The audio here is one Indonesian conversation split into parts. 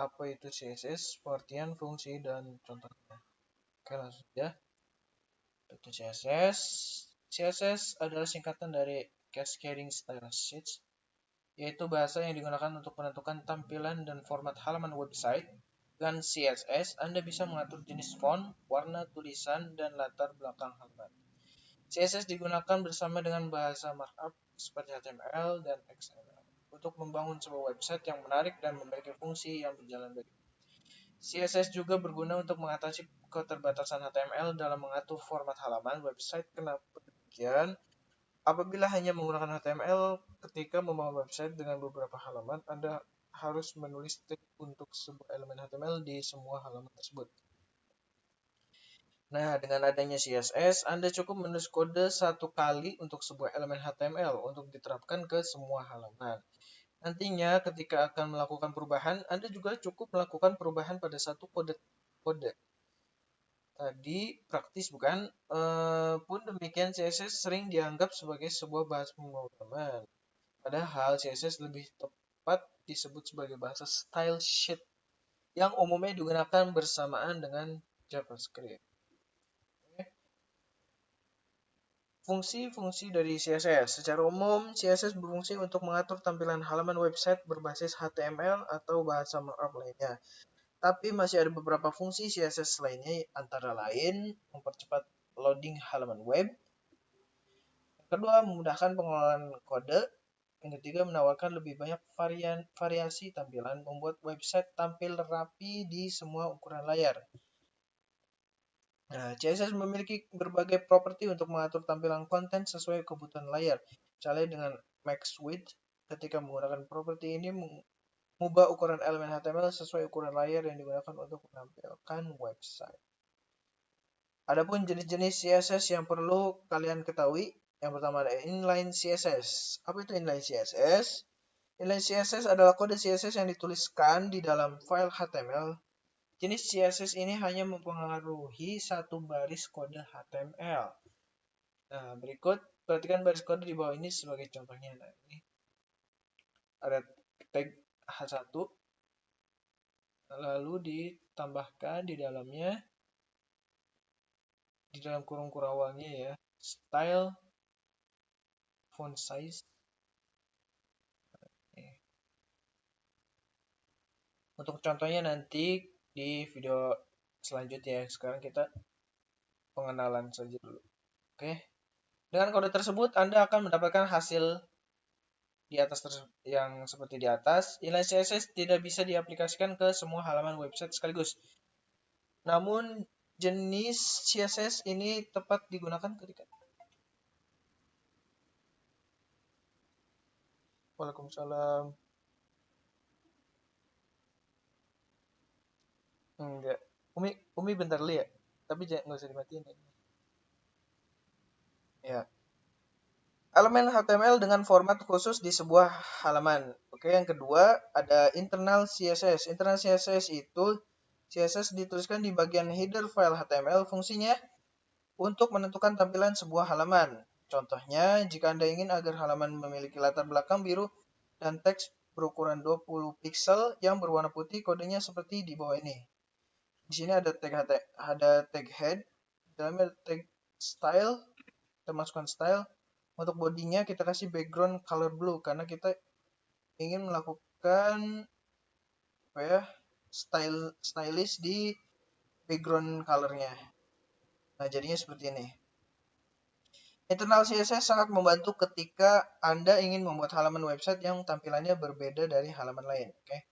apa itu CSS, pengertian, fungsi, dan contohnya. Oke, langsung saja. Itu CSS. CSS adalah singkatan dari Cascading Style Sheets, yaitu bahasa yang digunakan untuk menentukan tampilan dan format halaman website. Dengan CSS, Anda bisa mengatur jenis font, warna tulisan, dan latar belakang halaman. CSS digunakan bersama dengan bahasa markup seperti HTML dan XML untuk membangun sebuah website yang menarik dan memiliki fungsi yang berjalan baik. CSS juga berguna untuk mengatasi keterbatasan HTML dalam mengatur format halaman website. Kenapa demikian? Apabila hanya menggunakan HTML ketika membangun website dengan beberapa halaman, Anda harus menulis tag untuk sebuah elemen HTML di semua halaman tersebut. Nah, dengan adanya CSS, Anda cukup menulis kode satu kali untuk sebuah elemen HTML untuk diterapkan ke semua halaman. Nantinya, ketika akan melakukan perubahan, Anda juga cukup melakukan perubahan pada satu kode. Tadi praktis bukan? Pun demikian, CSS sering dianggap sebagai sebuah bahasa pemrograman. Padahal CSS lebih tepat disebut sebagai bahasa style sheet yang umumnya digunakan bersamaan dengan JavaScript. Fungsi-fungsi dari CSS. Secara umum, CSS berfungsi untuk mengatur tampilan halaman website berbasis HTML atau bahasa markup lainnya. Tapi masih ada beberapa fungsi CSS lainnya, antara lain mempercepat loading halaman web. Yang kedua, memudahkan pengelolaan kode. Yang ketiga, menawarkan lebih banyak variasi tampilan, membuat website tampil rapi di semua ukuran layar. Nah, CSS memiliki berbagai properti untuk mengatur tampilan konten sesuai kebutuhan layar. Misalnya dengan max width, ketika menggunakan properti ini mengubah ukuran elemen HTML sesuai ukuran layar yang digunakan untuk menampilkan website. Adapun jenis-jenis CSS yang perlu kalian ketahui, yang pertama ada inline CSS. Apa itu inline CSS? Inline CSS adalah kode CSS yang dituliskan di dalam file HTML. Jenis CSS ini hanya mempengaruhi satu baris kode HTML. Nah, berikut perhatikan baris kode di bawah ini sebagai contohnya. Nah, ini ada tag H1, lalu ditambahkan di dalamnya, di dalam kurung kurawangnya ya, style, font size. Untuk contohnya nanti di video selanjutnya. Sekarang kita pengenalan saja dulu. Oke. Dengan kode tersebut Anda akan mendapatkan hasil di atas yang seperti di atas. Inline CSS tidak bisa diaplikasikan ke semua halaman website sekaligus. Namun jenis CSS ini tepat digunakan ketika Waalaikumsalam. Enggak. Umi bentar dulu ya. Tapi jangan nggak usah dimatiin ya. Ya. Elemen HTML dengan format khusus di sebuah halaman. Oke, yang kedua ada internal CSS. Internal CSS itu CSS dituliskan di bagian header file HTML. Fungsinya untuk menentukan tampilan sebuah halaman. Contohnya, jika Anda ingin agar halaman memiliki latar belakang biru dan teks berukuran 20 pixel yang berwarna putih, kodenya seperti di bawah ini. Di sini ada tag head, dalamnya ada tag style, kita masukkan style. Untuk bodinya kita kasih background color blue karena kita ingin melakukan apa ya, stylish di background colornya. Nah, jadinya seperti ini. Internal CSS sangat membantu ketika Anda ingin membuat halaman website yang tampilannya berbeda dari halaman lain. Oke.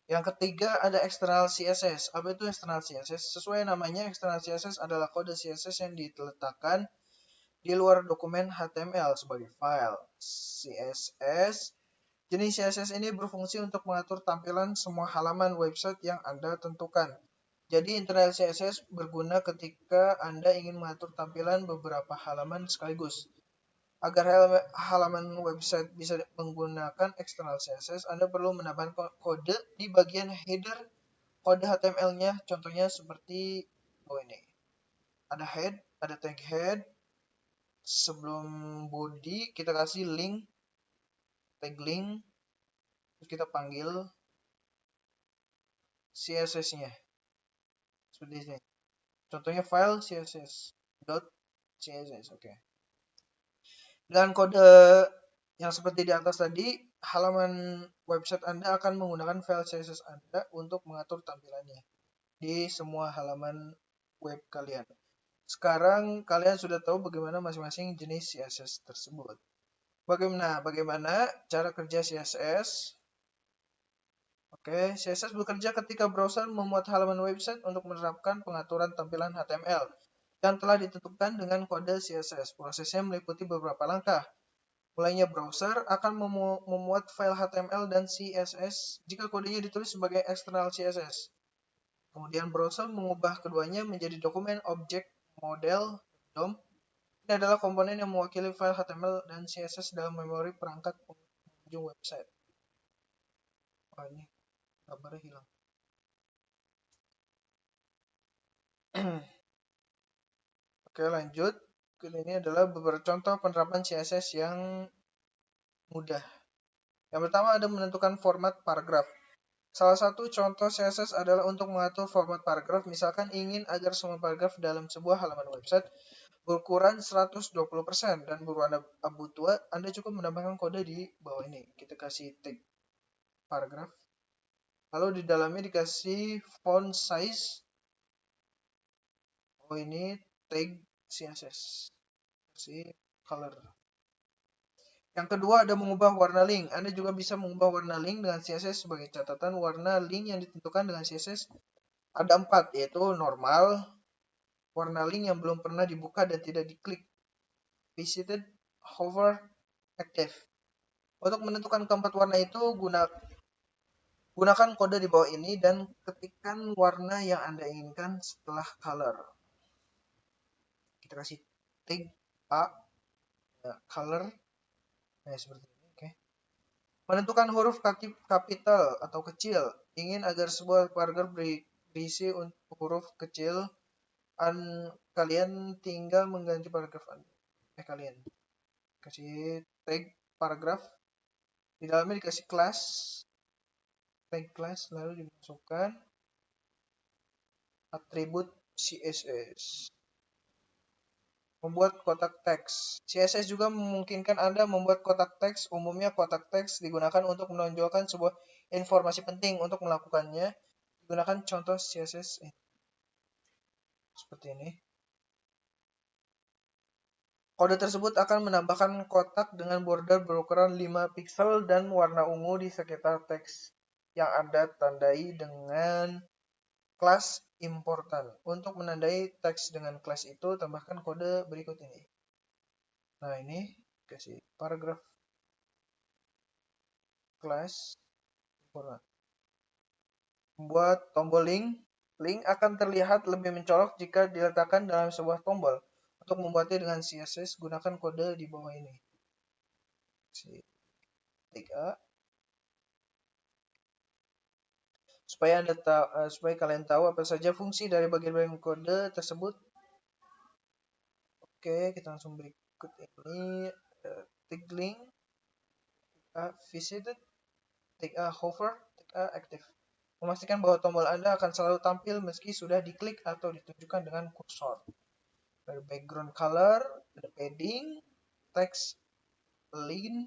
Yang ketiga ada external CSS. Apa itu external CSS? Sesuai namanya, external CSS adalah kode CSS yang diletakkan di luar dokumen HTML sebagai file CSS. Jenis CSS ini berfungsi untuk mengatur tampilan semua halaman website yang Anda tentukan. Jadi internal CSS berguna ketika Anda ingin mengatur tampilan beberapa halaman sekaligus. Agar halaman website bisa menggunakan external CSS, Anda perlu menambahkan kode di bagian header kode HTML-nya. Contohnya seperti ini. Ada head, ada tag head. Sebelum body kita kasih link, tag link. Terus kita panggil CSS-nya. Seperti ini. Contohnya file css.css. Oke. Dengan kode yang seperti di atas tadi, halaman website Anda akan menggunakan file CSS Anda untuk mengatur tampilannya di semua halaman web kalian. Sekarang kalian sudah tahu bagaimana masing-masing jenis CSS tersebut. Bagaimana cara kerja CSS? Oke, CSS bekerja ketika browser memuat halaman website untuk menerapkan pengaturan tampilan HTML yang telah ditentukan dengan kode CSS. Prosesnya meliputi beberapa langkah. Mulainya browser akan memuat file HTML dan CSS jika kodenya ditulis sebagai eksternal CSS. Kemudian browser mengubah keduanya menjadi dokumen objek model DOM. Ini adalah komponen yang mewakili file HTML dan CSS dalam memori perangkat pengunjung website. Wah, ini gambarnya hilang. Oke, lanjut. Ini adalah beberapa contoh penerapan CSS yang mudah. Yang pertama ada menentukan format paragraf. Salah satu contoh CSS adalah untuk mengatur format paragraf. Misalkan ingin agar semua paragraf dalam sebuah halaman website berukuran 120% dan berwarna abu tua, Anda cukup menambahkan kode di bawah ini. Kita kasih tag paragraf. Lalu di dalamnya dikasih font size. Oh, ini tag CSS. Kasih color. Yang kedua ada mengubah warna link. Anda juga bisa mengubah warna link dengan CSS. Sebagai catatan, warna link yang ditentukan dengan CSS ada 4, yaitu normal, warna link yang belum pernah dibuka dan tidak diklik, visited, hover, active. Untuk menentukan keempat warna itu, gunakan kode di bawah ini dan ketikkan warna yang Anda inginkan setelah color. Kita kasih tag A, color, nah seperti ini. Oke. Menentukan huruf kapital atau kecil. Ingin agar sebuah paragraf berisi huruf kecil, kalian tinggal mengganti paragraf Anda. Kalian kasih tag paragraf. Di dalamnya dikasih class, tag class, lalu dimasukkan atribut CSS. Membuat kotak teks. CSS juga memungkinkan Anda membuat kotak teks. Umumnya kotak teks digunakan untuk menonjolkan sebuah informasi penting. Untuk melakukannya, gunakan contoh CSS seperti ini. Kode tersebut akan menambahkan kotak dengan border berukuran 5 pixel dan warna ungu di sekitar teks yang Anda tandai dengan kelas important. Untuk menandai teks dengan kelas itu, tambahkan kode berikut ini. Nah, ini kasih paragraf kelas important. Membuat tombol link. Link akan terlihat lebih mencolok jika diletakkan dalam sebuah tombol. Untuk membuatnya dengan CSS, gunakan kode di bawah ini. Klik A. Supaya kalian tahu apa saja fungsi dari bagian-bagian kode tersebut. Oke, kita langsung berikut ini. Tick link, visited, tick A hover, tick A active. Memastikan bahwa tombol Anda akan selalu tampil meski sudah diklik atau ditunjukkan dengan kursor. Ada background color, ada padding, text align,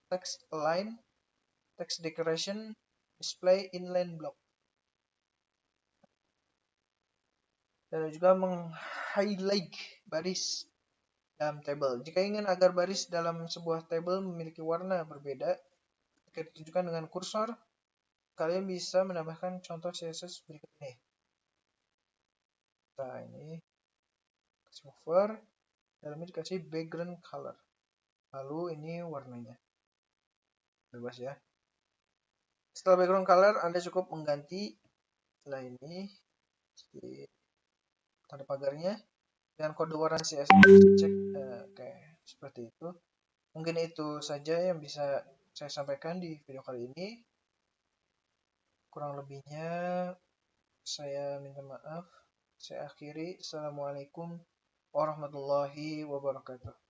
text align, text decoration, display inline block. Dan juga meng-highlight baris dalam tabel. Jika ingin agar baris dalam sebuah tabel memiliki warna berbeda ketika ditunjukkan dengan kursor, kalian bisa menambahkan contoh CSS berikut ini. Nah, ini kasih over, dalamnya dikasih background color. Lalu ini warnanya. Bebas ya. Setelah background color, Anda cukup mengganti ini tanda pagarnya dengan kode warna CSS. Cek kayak seperti itu. Mungkin itu saja yang bisa saya sampaikan di video kali ini. Kurang lebihnya saya minta maaf. Saya akhiri. Assalamualaikum warahmatullahi wabarakatuh.